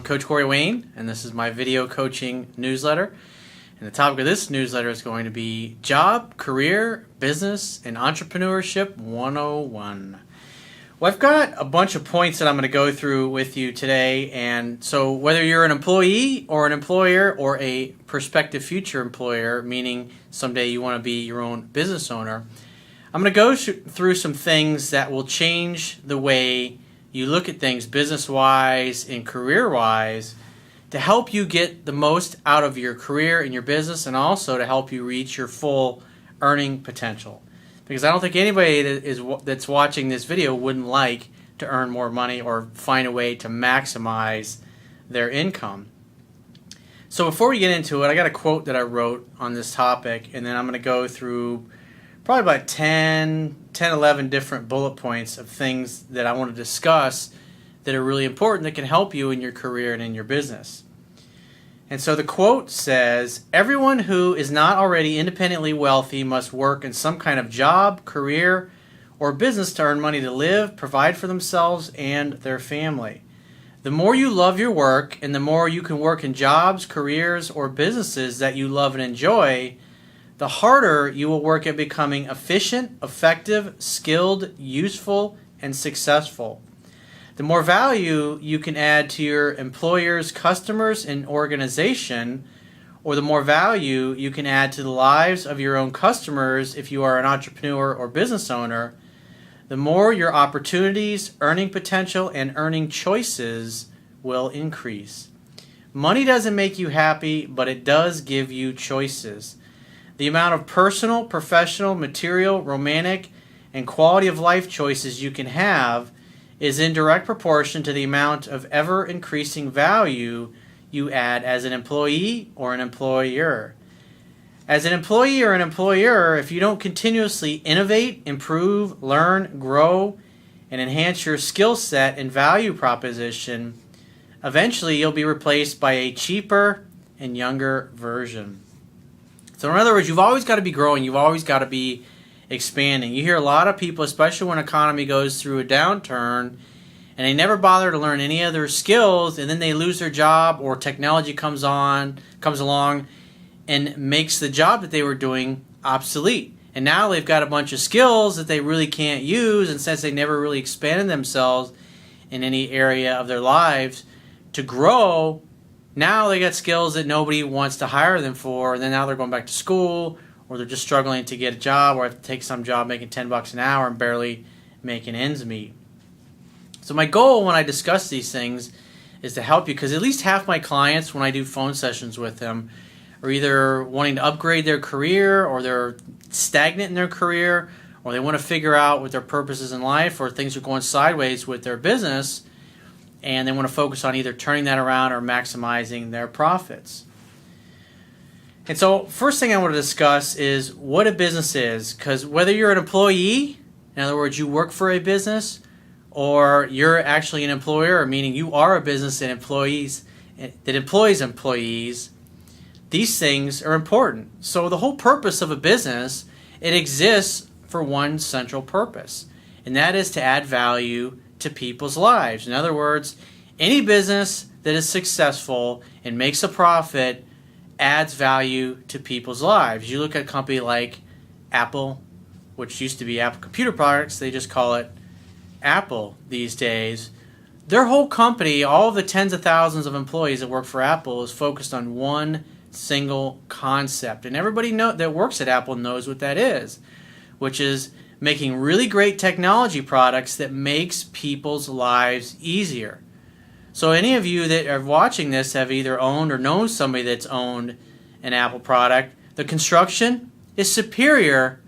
Coach Corey Wayne, and this is my video coaching newsletter. And the topic of this newsletter is going to be Job, Career, Business, and Entrepreneurship 101. Well, I've got a bunch of points that I'm going to go through with you today. And so whether you're an employee or an employer or a prospective future employer, meaning someday you want to be your own business owner, I'm going to go through some things that will change the way you look at things business-wise and career-wise to help you get the most out of your career and your business, and also to help you reach your full earning potential. Because I don't think anybody that's watching this video wouldn't like to earn more money or find a way to maximize their income. So before we get into it, I got a quote that I wrote on this topic, and then I'm going to go through probably about 11 different bullet points of things that I want to discuss that are really important that can help you in your career and in your business. And so the quote says, "Everyone who is not already independently wealthy must work in some kind of job, career, or business to earn money to live, provide for themselves and their family. The more you love your work and the more you can work in jobs, careers, or businesses that you love and enjoy, the harder you will work at becoming efficient, effective, skilled, useful, and successful. The more value you can add to your employer's customers and organization, or the more value you can add to the lives of your own customers if you are an entrepreneur or business owner, the more your opportunities, earning potential, and earning choices will increase. Money doesn't make you happy, but it does give you choices. The amount of personal, professional, material, romantic, and quality of life choices you can have is in direct proportion to the amount of ever-increasing value you add as an employee or an employer. As an employee or an employer, if you don't continuously innovate, improve, learn, grow, and enhance your skill set and value proposition, eventually you'll be replaced by a cheaper and younger version." So in other words, you've always got to be growing. You've always got to be expanding. You hear a lot of people, especially when economy goes through a downturn, and they never bother to learn any other skills, and then they lose their job, or technology comes along and makes the job that they were doing obsolete. And now they've got a bunch of skills that they really can't use, and since they never really expanded themselves in any area of their lives to grow, now they got skills that nobody wants to hire them for, and then now they're going back to school, or they're just struggling to get a job, or have to take some job making $10 an hour and barely making ends meet. So my goal when I discuss these things is to help you, because at least half my clients, when I do phone sessions with them, are either wanting to upgrade their career, or they're stagnant in their career, or they want to figure out what their purpose is in life, or things are going sideways with their business, and they want to focus on either turning that around or maximizing their profits. And so first thing I want to discuss is what a business is, because whether you're an employee, in other words, you work for a business, or you're actually an employer, meaning you are a business that employs employees, these things are important. So the whole purpose of a business, it exists for one central purpose, and that is to add value to people's lives. In other words, any business that is successful and makes a profit adds value to people's lives. You look at a company like Apple, which used to be Apple Computer Products, they just call it Apple these days. Their whole company, all of the tens of thousands of employees that work for Apple, is focused on one single concept. And everybody that works at Apple knows what that is, which is making really great technology products that makes people's lives easier. So any of you that are watching this have either owned or know somebody that's owned an Apple product. The construction is superior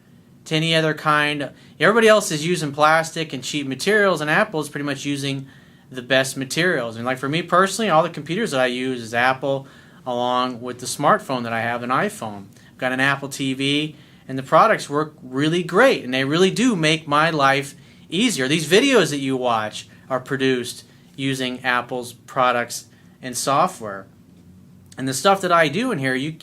to any other kind. Everybody else is using plastic and cheap materials, and Apple is pretty much using the best materials. And like for me personally, all the computers that I use is Apple, along with the smartphone that I have, an iPhone. I've got an Apple TV, and the products work really great, and they really do make my life easier. These videos that you watch are produced using Apple's products and software. And the stuff that I do in here, you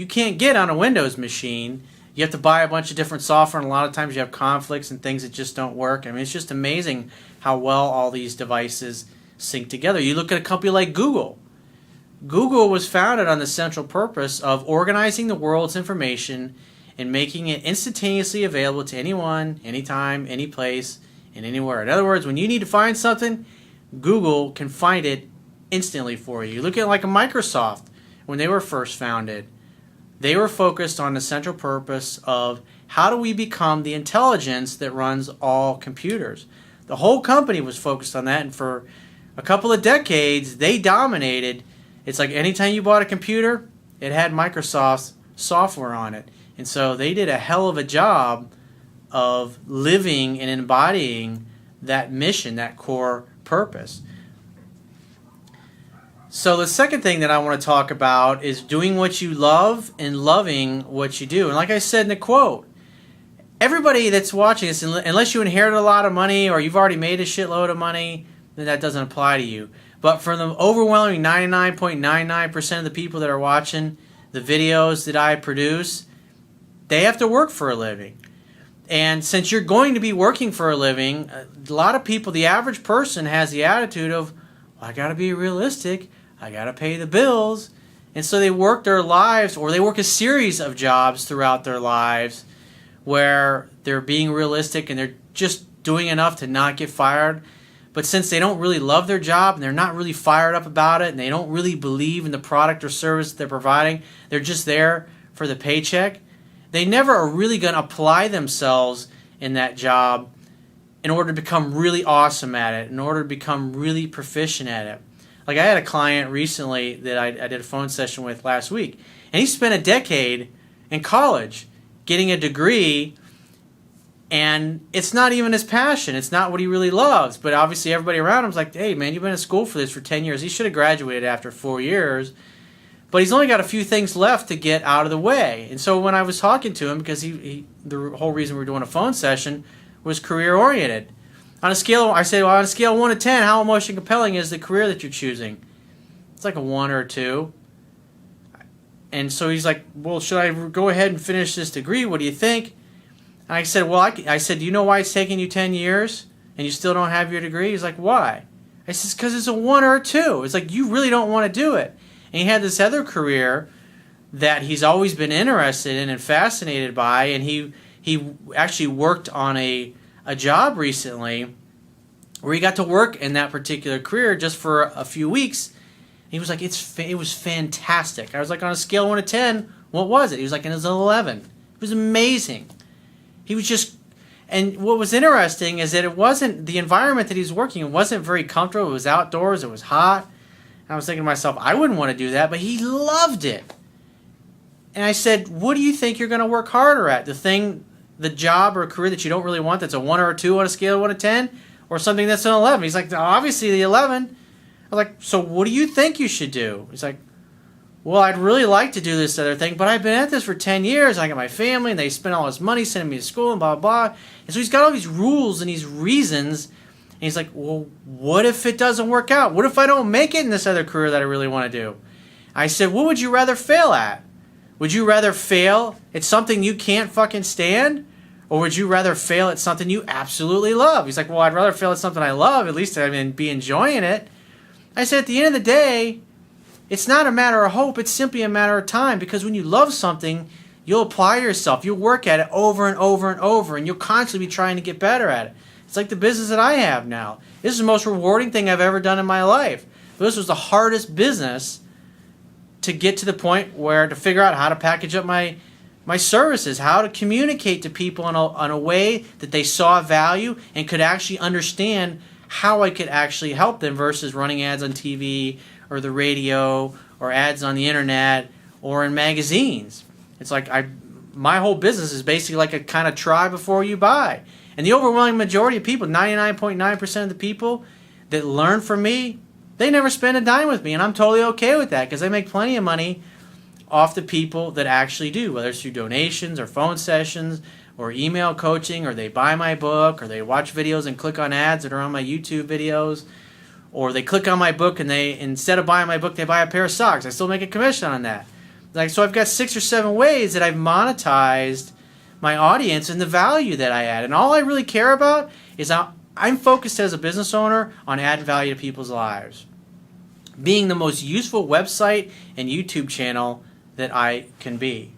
can't get on a Windows machine. You have to buy a bunch of different software, and a lot of times you have conflicts and things that just don't work. I mean, it's just amazing how well all these devices sync together. You look at a company like Google. Google was founded on the central purpose of organizing the world's information and making it instantaneously available to anyone, anytime, any place, and anywhere. In other words, when you need to find something, Google can find it instantly for you. You look at like a Microsoft when they were first founded. They were focused on the central purpose of how do we become the intelligence that runs all computers. The whole company was focused on that, and for a couple of decades, they dominated. It's like anytime you bought a computer, it had Microsoft's software on it. And so they did a hell of a job of living and embodying that mission, that core purpose. So the second thing that I want to talk about is doing what you love and loving what you do. And like I said in the quote, everybody that's watching this, unless you inherit a lot of money or you've already made a shitload of money, then that doesn't apply to you. But for the overwhelming 99.99% of the people that are watching the videos that I produce, they have to work for a living. And since you're going to be working for a living, a lot of people, the average person has the attitude of, well, I got to be realistic, I got to pay the bills. And so they work their lives, or they work a series of jobs throughout their lives where they're being realistic and they're just doing enough to not get fired. But since they don't really love their job and they're not really fired up about it and they don't really believe in the product or service that they're providing, they're just there for the paycheck, they never are really going to apply themselves in that job in order to become really awesome at it, in order to become really proficient at it. Like I had a client recently that I did a phone session with last week, and he spent a decade in college getting a degree, and it's not even his passion. It's not what he really loves. But obviously everybody around him is like, hey, man, you've been in school for this for 10 years. He should have graduated after 4 years. But he's only got a few things left to get out of the way. And so when I was talking to him, because the whole reason we were doing a phone session was career-oriented. On a scale, I said, well, on a scale of 1 to 10, how emotionally compelling is the career that you're choosing? It's like a 1 or a 2. And so he's like, well, should I go ahead and finish this degree? What do you think? And I said, well, I said, do you know why it's taking you 10 years and you still don't have your degree? He's like, why? I said, because it's a 1 or a 2. It's like, you really don't want to do it. And he had this other career that he's always been interested in and fascinated by, and he actually worked on a job recently where he got to work in that particular career just for a few weeks. And he was like, it was fantastic. I was like, on a scale of 1 to 10, what was it? He was like, it was an 11. It was amazing. He was just, and what was interesting is that it wasn't, the environment that he was working in wasn't very comfortable. It was outdoors, it was hot. I was thinking to myself, I wouldn't want to do that, but he loved it. And I said, what do you think you're going to work harder at? The job or career that you don't really want that's a 1 or a 2 on a scale of 1 to 10? Or something that's an 11? He's like, obviously the 11. I was like, so what do you think you should do? He's like, well, I'd really like to do this other thing, but I've been at this for 10 years. And I got my family, and they spent all this money sending me to school and blah, blah, blah. And so he's got all these rules and these reasons. And he's like, well, what if it doesn't work out? What if I don't make it in this other career that I really want to do? I said, what would you rather fail at? Would you rather fail at something you can't fucking stand? Or would you rather fail at something you absolutely love? He's like, well, I'd rather fail at something I love. At least I'd be enjoying it. I said, at the end of the day, it's not a matter of hope. It's simply a matter of time. Because when you love something, you'll apply yourself. You'll work at it over and over and over. And you'll constantly be trying to get better at it. It's like the business that I have now. This is the most rewarding thing I've ever done in my life. But this was the hardest business to get to the point where to figure out how to package up my services, how to communicate to people in a way that they saw value and could actually understand how I could actually help them versus running ads on TV or the radio or ads on the internet or in magazines. It's like my whole business is basically like a kind of try before you buy. And the overwhelming majority of people, 99.9% of the people that learn from me, they never spend a dime with me. And I'm totally okay with that because I make plenty of money off the people that actually do, whether it's through donations or phone sessions or email coaching, or they buy my book, or they watch videos and click on ads that are on my YouTube videos, or they click on my book and they, instead of buying my book, they buy a pair of socks. I still make a commission on that. Like, so I've got 6 or 7 ways that I've monetized my audience and the value that I add. And all I really care about is how I'm focused as a business owner on adding value to people's lives. Being the most useful website and YouTube channel that I can be.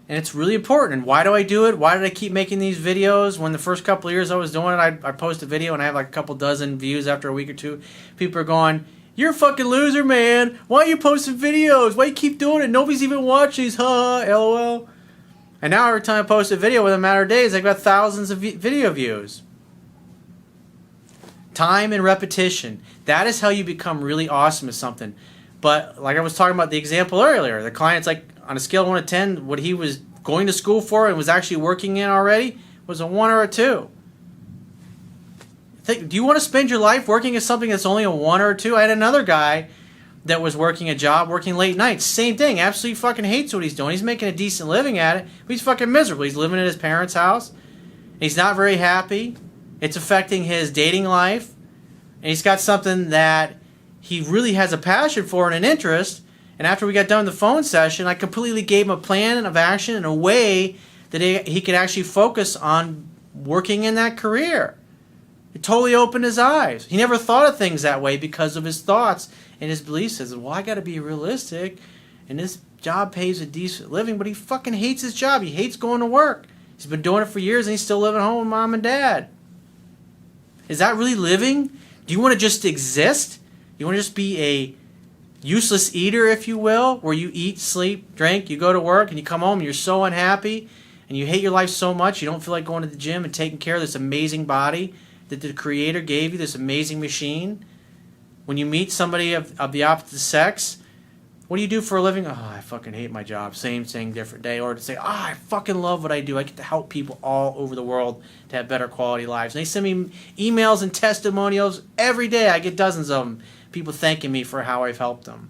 And it's really important. And why do I do it? Why did I keep making these videos? When the first couple of years I was doing it, I'd post a video and I have like a couple dozen views after a week or two. People are going, "You're a fucking loser, man. Why are you posting videos? Why you keep doing it? Nobody's even watching these. Ha, lol." And now every time I post a video, within a matter of days, I've got thousands of video views. Time and repetition. That is how you become really awesome at something. But like I was talking about the example earlier, the client's like, on a scale of 1 to 10, what he was going to school for and was actually working in already was a 1 or a 2. Do you want to spend your life working at something that's only a 1 or a 2? I had another guy that was working a job, working late nights. Same thing. Absolutely fucking hates what he's doing. He's making a decent living at it, but he's fucking miserable. He's living at his parents' house. He's not very happy. It's affecting his dating life. And he's got something that he really has a passion for and an interest. And after we got done with the phone session, I completely gave him a plan of action and a way that he could actually focus on working in that career. It totally opened his eyes. He never thought of things that way because of his thoughts and his beliefs. He says, well, I got to be realistic, and this job pays a decent living, but he fucking hates his job. He hates going to work. He's been doing it for years, and he's still living home with mom and dad. Is that really living? Do you want to just exist? You want to just be a useless eater, if you will, where you eat, sleep, drink, you go to work, and you come home and you're so unhappy, and you hate your life so much, you don't feel like going to the gym and taking care of this amazing body that the Creator gave you, this amazing machine? When you meet somebody of the opposite sex, what do you do for a living? Oh, I fucking hate my job. Same thing, different day. Or to say, I fucking love what I do. I get to help people all over the world to have better quality lives. And they send me emails and testimonials every day. I get dozens of them. People thanking me for how I've helped them.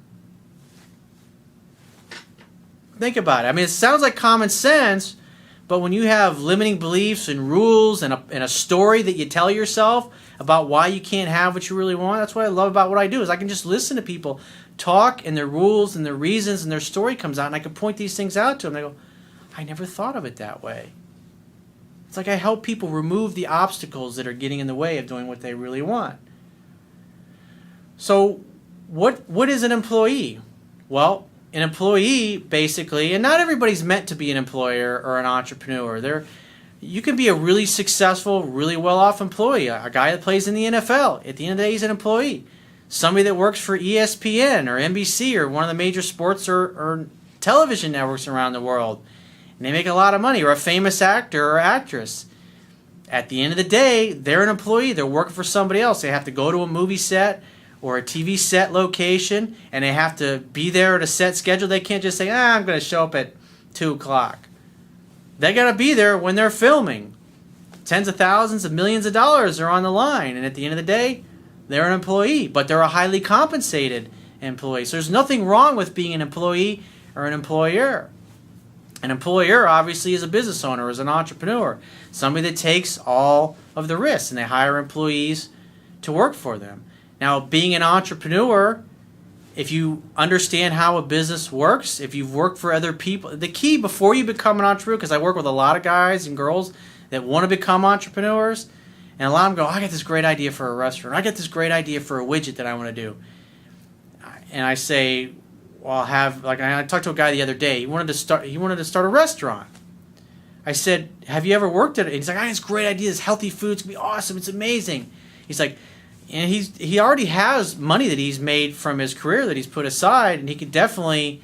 Think about it. I mean, it sounds like common sense, but when you have limiting beliefs and rules and a story that you tell yourself about why you can't have what you really want, that's what I love about what I do, is I can just listen to people talk and their rules and their reasons, and their story comes out, and I can point these things out to them. They go, I never thought of it that way. It's like I help people remove the obstacles that are getting in the way of doing what they really want. So what is an employee? Well, an employee, basically, and not everybody's meant to be an employer or an entrepreneur. You can be a really successful, really well-off employee. A guy that plays in the NFL, at the end of the day, he's an employee. Somebody that works for ESPN or NBC or one of the major sports or television networks around the world, and they make a lot of money, or a famous actor or actress. At the end of the day, they're an employee. They're working for somebody else. They have to go to a movie set or a TV set location, and they have to be there at a set schedule. They can't just say, I'm going to show up at 2 o'clock. They got to be there when they're filming. Tens of thousands of millions of dollars are on the line, and at the end of the day, they're an employee, but they're a highly compensated employee. So there's nothing wrong with being an employee or an employer. An employer, obviously, is a business owner, is an entrepreneur, somebody that takes all of the risks, and they hire employees to work for them. Now, being an entrepreneur, if you understand how a business works, if you've worked for other people, the key before you become an entrepreneur, because I work with a lot of guys and girls that want to become entrepreneurs, and a lot of them go, I got this great idea for a restaurant. I got this great idea for a widget that I want to do. And I say, well, I talked to a guy the other day. He wanted to start a restaurant. I said, have you ever worked at it? And he's like, I got this great idea. This healthy food's going to be awesome. It's amazing. He's like, and he already has money that he's made from his career that he's put aside, and he could definitely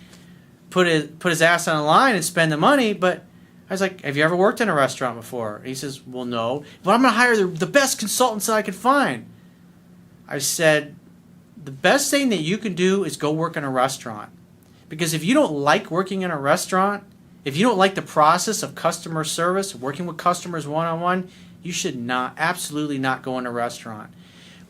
put his ass on the line and spend the money. But I was like, have you ever worked in a restaurant before? And he says, well, no. But I'm going to hire the best consultants that I could find. I said, the best thing that you can do is go work in a restaurant. Because if you don't like working in a restaurant, if you don't like the process of customer service, working with customers one-on-one, you should absolutely not go in a restaurant.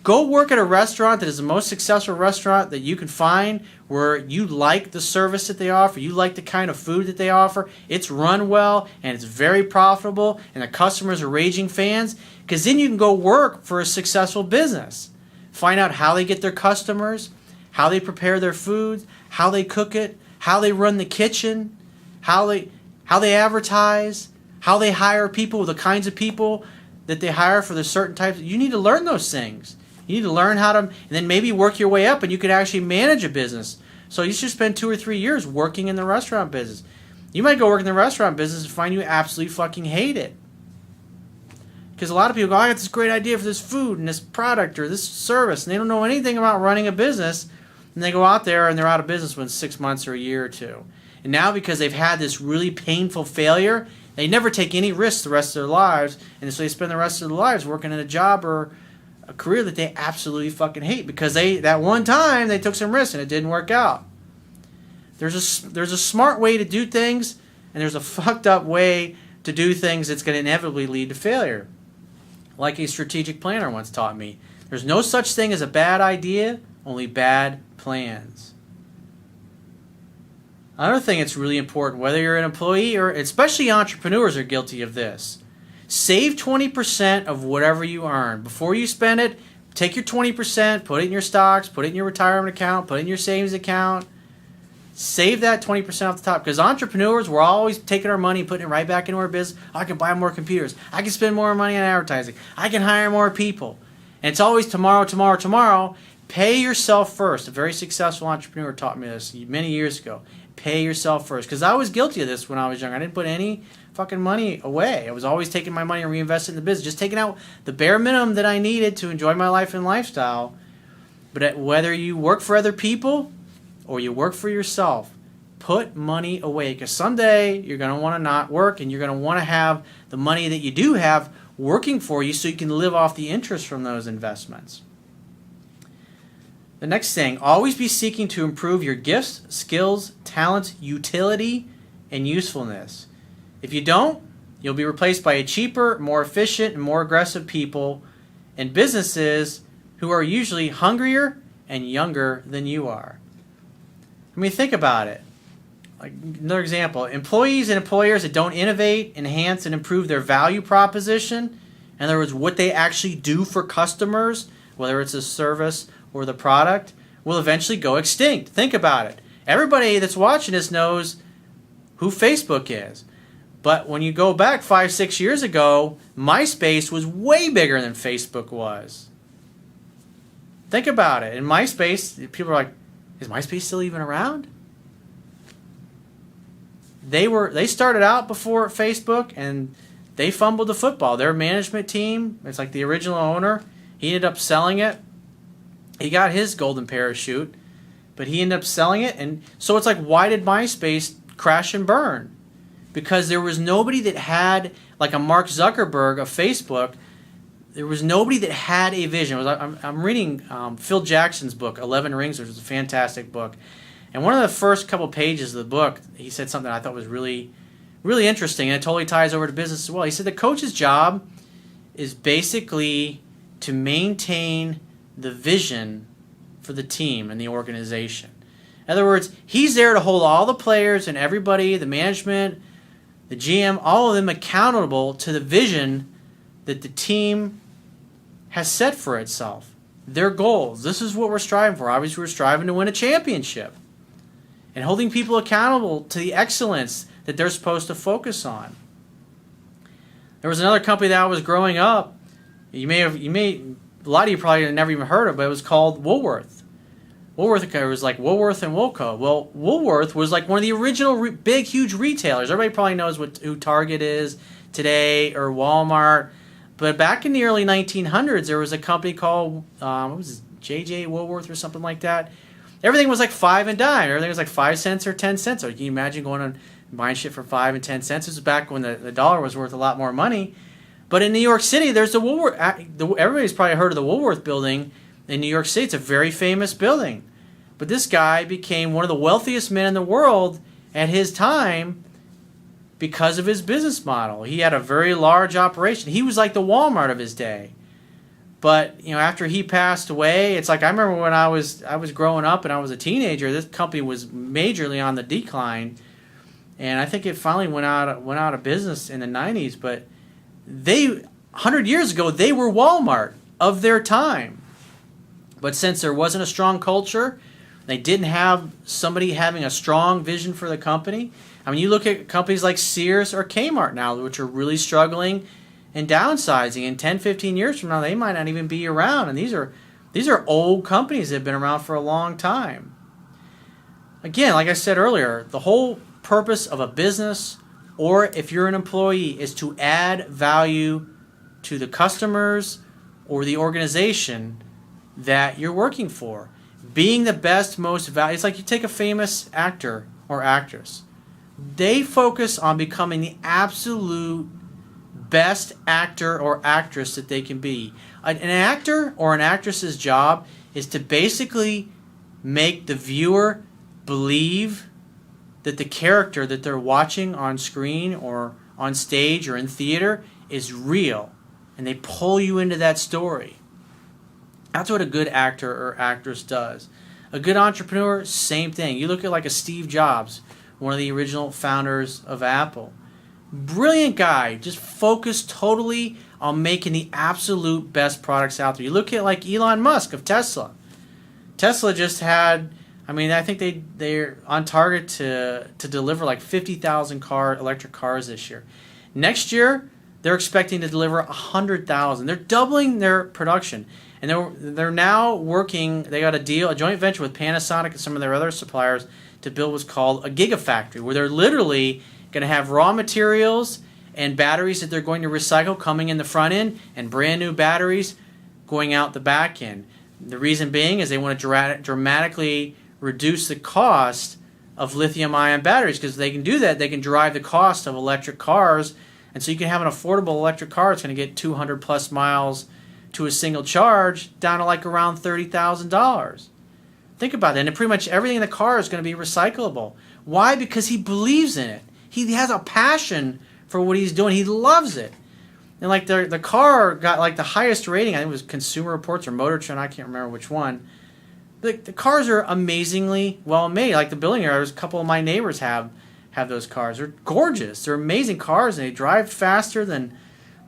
Go work at a restaurant that is the most successful restaurant that you can find, where you like the service that they offer, you like the kind of food that they offer, it's run well, and it's very profitable, and the customers are raging fans, because then you can go work for a successful business. Find out how they get their customers, how they prepare their food, how they cook it, how they run the kitchen, how they advertise, how they hire people, the kinds of people that they hire for the certain types. You need to learn those things. You need to learn how to, and then maybe work your way up, and you could actually manage a business. So you should spend 2 or 3 years working in the restaurant business. You might go work in the restaurant business and find you absolutely fucking hate it. Because a lot of people go, I got this great idea for this food and this product or this service, and they don't know anything about running a business, and they go out there and they're out of business within 6 months or a year or two. And now because they've had this really painful failure, they never take any risks the rest of their lives, and so they spend the rest of their lives working in a job or a career that they absolutely fucking hate because that one time they took some risks and it didn't work out. There's a smart way to do things, and there's a fucked up way to do things that's going to inevitably lead to failure. Like a strategic planner once taught me, there's no such thing as a bad idea, only bad plans. Another thing that's really important, whether you're an employee or especially entrepreneurs are guilty of this. Save 20% of whatever you earn. Before you spend it, take your 20%, put it in your stocks, put it in your retirement account, put it in your savings account. Save that 20% off the top. Because entrepreneurs, we're always taking our money and putting it right back into our business. I can buy more computers. I can spend more money on advertising. I can hire more people. And it's always tomorrow, tomorrow, tomorrow. Pay yourself first. A very successful entrepreneur taught me this many years ago. Pay yourself first. Because I was guilty of this when I was younger. I didn't put any fucking money away. I was always taking my money and reinvesting in the business. Just taking out the bare minimum that I needed to enjoy my life and lifestyle. But whether you work for other people or you work for yourself, put money away. Because someday you're going to want to not work, and you're going to want to have the money that you do have working for you so you can live off the interest from those investments. The next thing, always be seeking to improve your gifts, skills, talents, utility, and usefulness. If you don't, you'll be replaced by a cheaper, more efficient, and more aggressive people and businesses who are usually hungrier and younger than you are. I mean, think about it. Like another example, employees and employers that don't innovate, enhance, and improve their value proposition, in other words, what they actually do for customers, whether it's a service or the product, will eventually go extinct. Think about it. Everybody that's watching this knows who Facebook is. But when you go back 5-6 years ago, Myspace was way bigger than Facebook was. Think about it. In Myspace, people are like, is Myspace still even around? They started out before Facebook, and they fumbled the football. Their management team, it's like the original owner, he ended up selling it. He got his golden parachute, but he ended up selling it. And so it's like, why did MySpace crash and burn? Because there was nobody that had, like a Mark Zuckerberg of Facebook, there was nobody that had a vision. I'm reading Phil Jackson's book, 11 Rings, which is a fantastic book. And one of the first couple pages of the book, he said something I thought was really, really interesting, and it totally ties over to business as well. He said the coach's job is basically to maintain the vision for the team and the organization. In other words, he's there to hold all the players and everybody, the management, the GM, all of them accountable to the vision that the team has set for itself. Their goals. This is what we're striving for. Obviously, we're striving to win a championship. And holding people accountable to the excellence that they're supposed to focus on. There was another company that I was growing up. A lot of you probably have never even heard of, but it was called Woolworths. Woolworth was like Woolworth and Woolco. Well, Woolworth was like one of the original big, huge retailers. Everybody probably knows who Target is today or Walmart. But back in the early 1900s, there was a company called, J.J. Woolworth or something like that. Everything was like 5 and dime. Everything was like 5 cents or 10 cents. So can you imagine going and buying shit for 5 and 10 cents? This was back when the dollar was worth a lot more money. But in New York City, there's the Woolworth. Everybody's probably heard of the Woolworth building in New York City. It's a very famous building. But this guy became one of the wealthiest men in the world at his time because of his business model. He had a very large operation. He was like the Walmart of his day. But after he passed away, it's like I remember when I was growing up and I was a teenager. This company was majorly on the decline, and I think it finally went out of business in the 90s. But 100 years ago, they were Walmart of their time. But since there wasn't a strong culture, they didn't have somebody having a strong vision for the company. I mean, you look at companies like Sears or Kmart now, which are really struggling, and downsizing. In 10, 15 years from now, they might not even be around. And these are old companies that have been around for a long time. Again, like I said earlier, the whole purpose of a business, or if you're an employee, is to add value to the customers or the organization that you're working for. Being the best, most valuable. It's like you take a famous actor or actress. They focus on becoming the absolute best actor or actress that they can be. An actor or an actress's job is to basically make the viewer believe that the character that they're watching on screen or on stage or in theater is real, and they pull you into that story. That's what a good actor or actress does. A good entrepreneur, same thing. You look at like a Steve Jobs, one of the original founders of Apple. Brilliant guy, just focused totally on making the absolute best products out there. You look at like Elon Musk of Tesla. Tesla just had, I think they're on target to deliver like 50,000 electric cars this year. Next year, they're expecting to deliver 100,000. They're doubling their production. And they're now working, they got a joint venture with Panasonic and some of their other suppliers to build what's called a gigafactory, where they're literally going to have raw materials and batteries that they're going to recycle coming in the front end and brand new batteries going out the back end. The reason being is they want to dramatically reduce the cost of lithium-ion batteries, because they can do that. They can drive the cost of electric cars, and so you can have an affordable electric car that's going to get 200 plus miles to a single charge down to like around $30,000. Think about that. And pretty much everything in the car is going to be recyclable. Why? Because he believes in it. He has a passion for what he's doing. He loves it. And like the car got like the highest rating. I think it was Consumer Reports or Motor Trend. I can't remember which one. The cars are amazingly well made. Like the building areas, a couple of my neighbors have those cars. They're gorgeous. They're amazing cars, and they drive faster than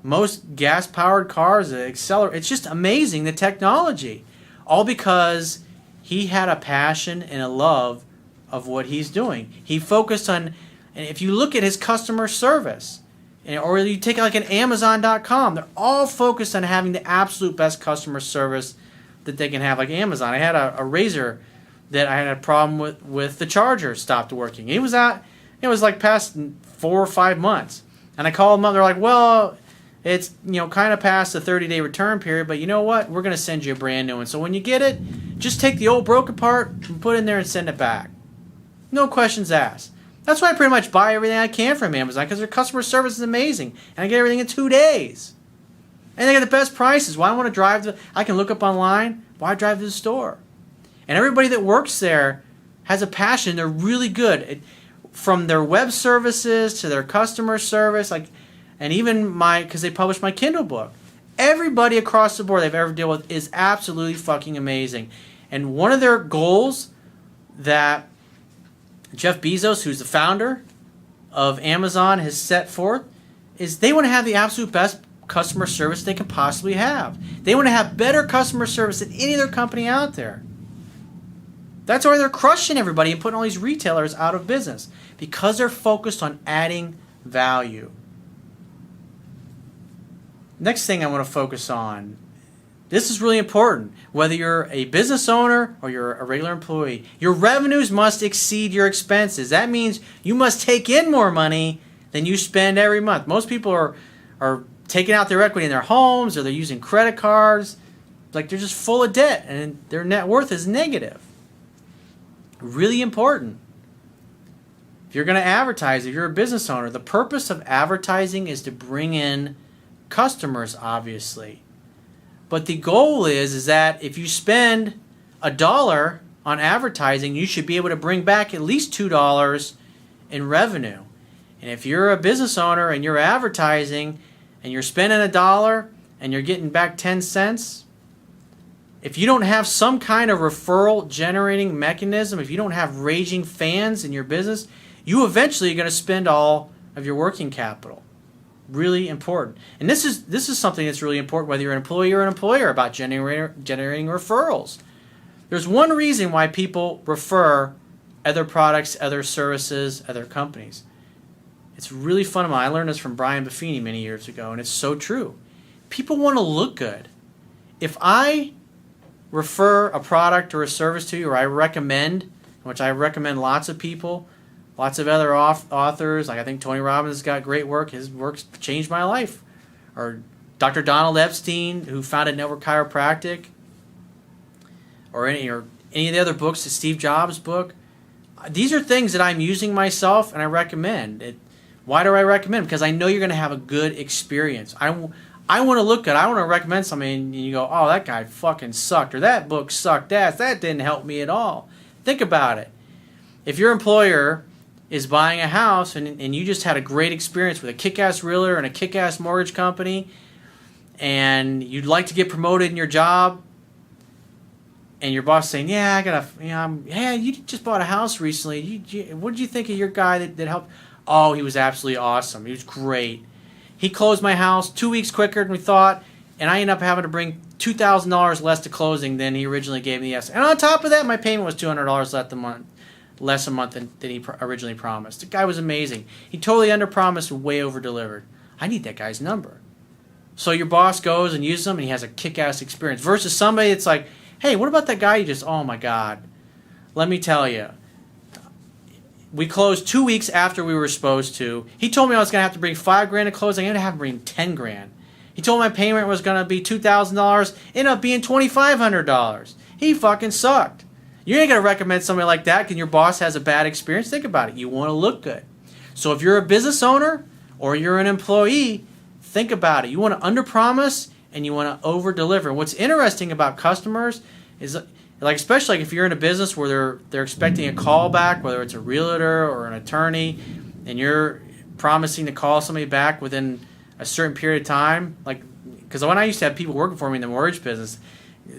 most gas-powered cars. They accelerate. It's just amazing, the technology. All because he had a passion and a love of what he's doing. He focused on, and if you look at his customer service, or you take like an Amazon.com, they're all focused on having the absolute best customer service that they can have, like Amazon. I had a razor that I had a problem with the charger stopped working. It was like past 4 or 5 months. And I called them up, they're like, well, it's kind of past the 30-day return period, but you know what? We're going to send you a brand new one. So when you get it, just take the old broken part and put it in there and send it back. No questions asked. That's why I pretty much buy everything I can from Amazon, because their customer service is amazing. And I get everything in 2 days. And they got the best prices. Why I want to drive I can look up online. Why drive to the store? And everybody that works there has a passion. They're really good. From their web services to their customer service, and even because they published my Kindle book. Everybody across the board they've ever dealt with is absolutely fucking amazing. And one of their goals that Jeff Bezos, who's the founder of Amazon, has set forth is they want to have the absolute best customer service they can possibly have. They want to have better customer service than any other company out there. That's why they're crushing everybody and putting all these retailers out of business, because they're focused on adding value. Next thing I want to focus on, this is really important, whether you're a business owner or you're a regular employee, your revenues must exceed your expenses. That means you must take in more money than you spend every month. Most people are taking out their equity in their homes, or they're using credit cards. Like they're just full of debt and their net worth is negative. Really important. If you're going to advertise, if you're a business owner, the purpose of advertising is to bring in customers, obviously. But the goal is that if you spend $1 on advertising, you should be able to bring back at least $2 in revenue. And if you're a business owner and you're advertising and you're spending $1 and you're getting back 10 cents, if you don't have some kind of referral generating mechanism, if you don't have raging fans in your business, you eventually are going to spend all of your working capital. Really important. And this is something that's really important, whether you're an employee or an employer, about generating referrals. There's one reason why people refer other products, other services, other companies. It's really fundamental. I learned this from Brian Buffini many years ago, and it's so true. People want to look good. If I refer a product or a service to you, or I recommend, which I recommend lots of people, lots of other authors, like I think Tony Robbins has got great work. His work's changed my life. Or Dr. Donald Epstein, who founded Network Chiropractic, or any of the other books, the Steve Jobs book. These are things that I'm using myself, and I recommend. Why do I recommend? Because I know you're going to have a good experience. I want to look good. I want to recommend something, and you go, oh, that guy fucking sucked, or that book sucked ass. That didn't help me at all. Think about it. If your employer is buying a house and you just had a great experience with a kick-ass realtor and a kick-ass mortgage company, and you'd like to get promoted in your job, and your boss saying, yeah, you just bought a house recently. What did you think of your guy that helped? Oh, he was absolutely awesome. He was great. He closed my house 2 weeks quicker than we thought, and I ended up having to bring $2,000 less to closing than he originally gave me. Yes, and on top of that, my payment was $200 less a month than he originally promised. The guy was amazing. He totally under-promised and way over-delivered. I need that guy's number. So your boss goes and uses him, and he has a kick-ass experience. Versus somebody that's like, hey, what about that guy you just, oh my God. Let me tell you. We closed 2 weeks after we were supposed to. He told me I was going to have to bring $5,000 to close. I'm going to have to bring $10,000. He told me my payment was going to be $2,000. Ended up being $2,500. He fucking sucked. You ain't going to recommend somebody like that because your boss has a bad experience. Think about it. You want to look good. So if you're a business owner or you're an employee, think about it. You want to underpromise and you want to over-deliver. What's interesting about customers is, like, especially like if you're in a business where they're expecting a call back, whether it's a realtor or an attorney, and you're promising to call somebody back within a certain period of time, like, because when I used to have people working for me in the mortgage business,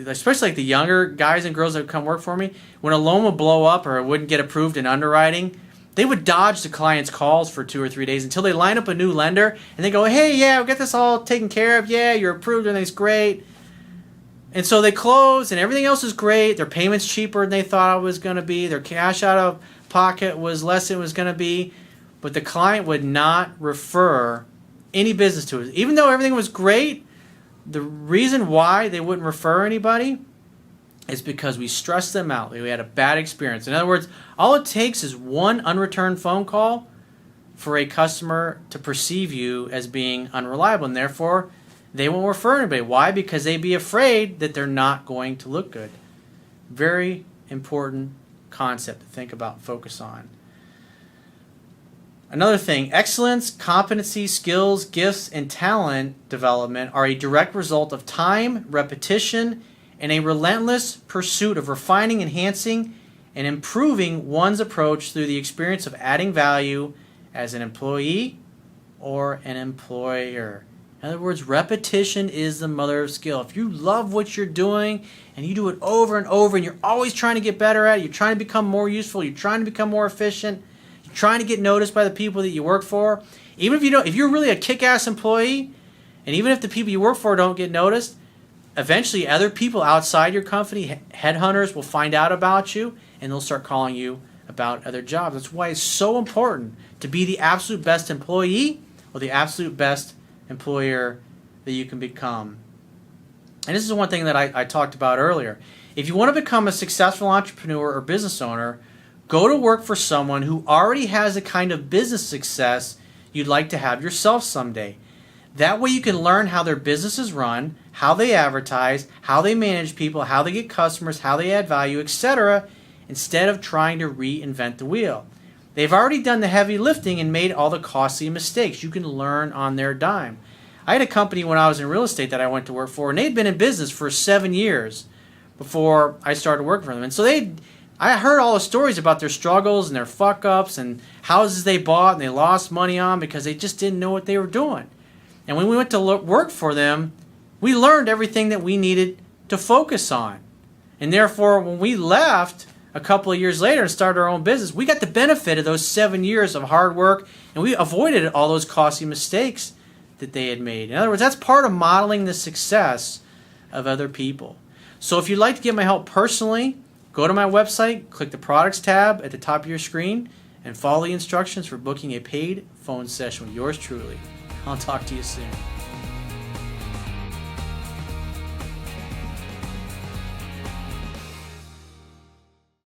especially like the younger guys and girls that would come work for me, when a loan would blow up or it wouldn't get approved in underwriting, they would dodge the client's calls for 2 or 3 days until they line up a new lender and they go, hey, yeah, we'll get this all taken care of. Yeah, you're approved, everything's great. And so they close and everything else is great. Their payment's cheaper than they thought it was going to be. Their cash out of pocket was less than it was going to be. But the client would not refer any business to us. Even though everything was great, the reason why they wouldn't refer anybody is because we stressed them out. We had a bad experience. In other words, all it takes is one unreturned phone call for a customer to perceive you as being unreliable, and therefore they won't refer anybody. Why? Because they'd be afraid that they're not going to look good. Very important concept to think about, focus on. Another thing, excellence, competency, skills, gifts, and talent development are a direct result of time, repetition, and a relentless pursuit of refining, enhancing, and improving one's approach through the experience of adding value as an employee or an employer. In other words, repetition is the mother of skill. If you love what you're doing and you do it over and over and you're always trying to get better at it, you're trying to become more useful, you're trying to become more efficient, you're trying to get noticed by the people that you work for, even if you're really a kick-ass employee, and even if the people you work for don't get noticed, eventually other people outside your company, headhunters, will find out about you and they'll start calling you about other jobs. That's why it's so important to be the absolute best employee or the absolute best employer that you can become. And this is one thing that I talked about earlier. If you want to become a successful entrepreneur or business owner, go to work for someone who already has the kind of business success you'd like to have yourself someday. That way you can learn how their business is run, how they advertise, how they manage people, how they get customers, how they add value, etc., instead of trying to reinvent the wheel. They've already done the heavy lifting and made all the costly mistakes. You can learn on their dime. I had a company when I was in real estate that I went to work for, and they'd been in business for 7 years before I started working for them. And so I heard all the stories about their struggles and their fuck-ups and houses they bought and they lost money on because they just didn't know what they were doing. And when we went to work for them, we learned everything that we needed to focus on. And therefore, when we left a couple of years later and started our own business, we got the benefit of those 7 years of hard work, and we avoided all those costly mistakes that they had made. In other words, that's part of modeling the success of other people. So if you'd like to get my help personally, go to my website, click the products tab at the top of your screen, and follow the instructions for booking a paid phone session with yours truly. I'll talk to you soon.